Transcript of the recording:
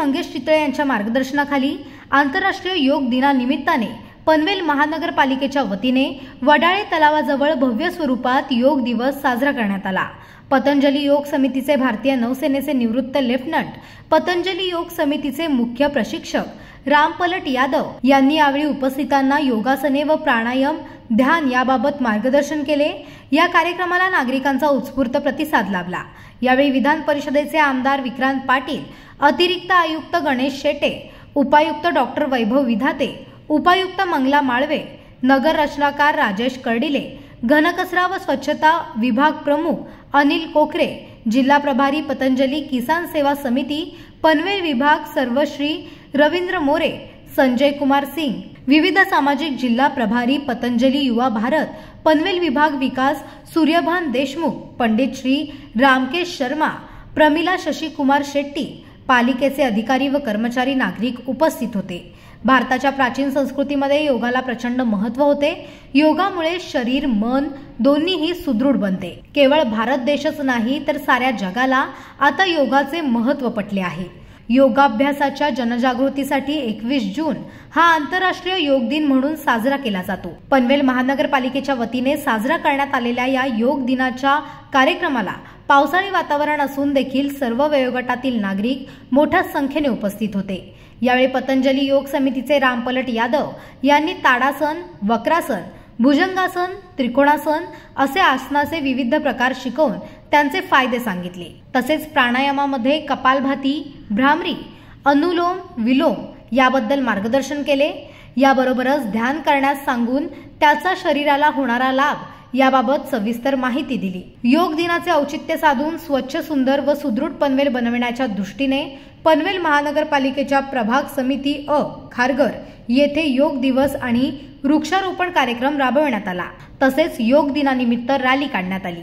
मंगेश चितळे यांच्या मार्गदर्शनाखाली आंतरराष्ट्रीय योग दिनानिमित्ताने पनवेल महानगरपालिकेच्या वतीने वडाळे तलावाजवळ भव्य स्वरूपात योग दिवस साजरा करण्यात आला। पतंजली योग समितीचे भारतीय नौसेनेचे निवृत्त लेफ्टनंट, पतंजली योग समितीचे मुख्य प्रशिक्षक रामपलट यादव यांनी यावेळी उपस्थितांना योगासने व प्राणायाम, ध्यान याबाबत मार्गदर्शन केले। या कार्यक्रमाला नागरिकांचा उत्स्फूर्त प्रतिसाद लाभला। यावेळी विधान परिषदेचे आमदार विक्रांत पाटील, अतिरिक्त आयुक्त गणेश शेटे, उपायुक्त डॉक्टर वैभव विधाते, उपायुक्त मंगला माळवे, नगर रचनाकार राजेश कर्डिले, घनकचरा व स्वच्छता विभाग प्रमुख अनिल कोकरे, जिल्हा प्रभारी पतंजली किसान सेवा समिती पनवेल विभाग सर्वश्री रवींद्र मोरे, संजय कुमार सिंग, विविध सामाजिक जिल्हा प्रभारी पतंजली युवा भारत पनवेल विभाग विकास सूर्यभान देशमुख, पंडित श्री रामकेश शर्मा, प्रमिला शशिकुमार शेट्टी, पालिकेचे अधिकारी व कर्मचारी नागरिक उपस्थित होते। भारताच्या प्राचीन संस्कृतीमध्ये योगाला प्रचंड महत्त्व होते। योगामुळे शरीर मन दोन्हीही सुदृढ बनते। केवळ भारत देशच नाही तर साऱ्या जगाला आता योगाचे महत्त्व पटले आहे। योगाभ्यासाच्या जनजागृतीसाठी 21 जून हा आंतरराष्ट्रीय योग दिन म्हणून साजरा केला जातो। पनवेल महानगरपालिकेच्या वतीने साजरा करण्यात आलेल्या या योग दिनाच्या कार्यक्रमाला पावसाळी वातावरण असून देखील सर्व वयोगटातील नागरिक मोठ्या संख्येने उपस्थित होते। यावेळी पतंजली योग समितीचे रामपलट यादव यांनी ताडासन, वक्रासन, भुजंगासन, त्रिकोणासन असे आसनाचे विविध प्रकार शिकवून त्यांचे फायदे सांगितले। तसेच प्राणायामामध्ये कपालभाती, भ्रामरी, अनुलोम विलोम याबद्दल मार्गदर्शन केले। याबरोबरच ध्यान करण्यास सांगून त्याचा शरीराला होणारा लाभ याबाबत सविस्तर माहिती दिली। योग दिनाचे औचित्य साधून स्वच्छ, सुंदर व सुदृढ पनवेल बनविण्याच्या दृष्टीने पनवेल महानगरपालिकेच्या प्रभाग समिती अ खारघर येथे योग दिवस आणि वृक्षारोपण कार्यक्रम राबविण्यात आला। तसेच योग दिनानिमित्त रॅली काढण्यात आली।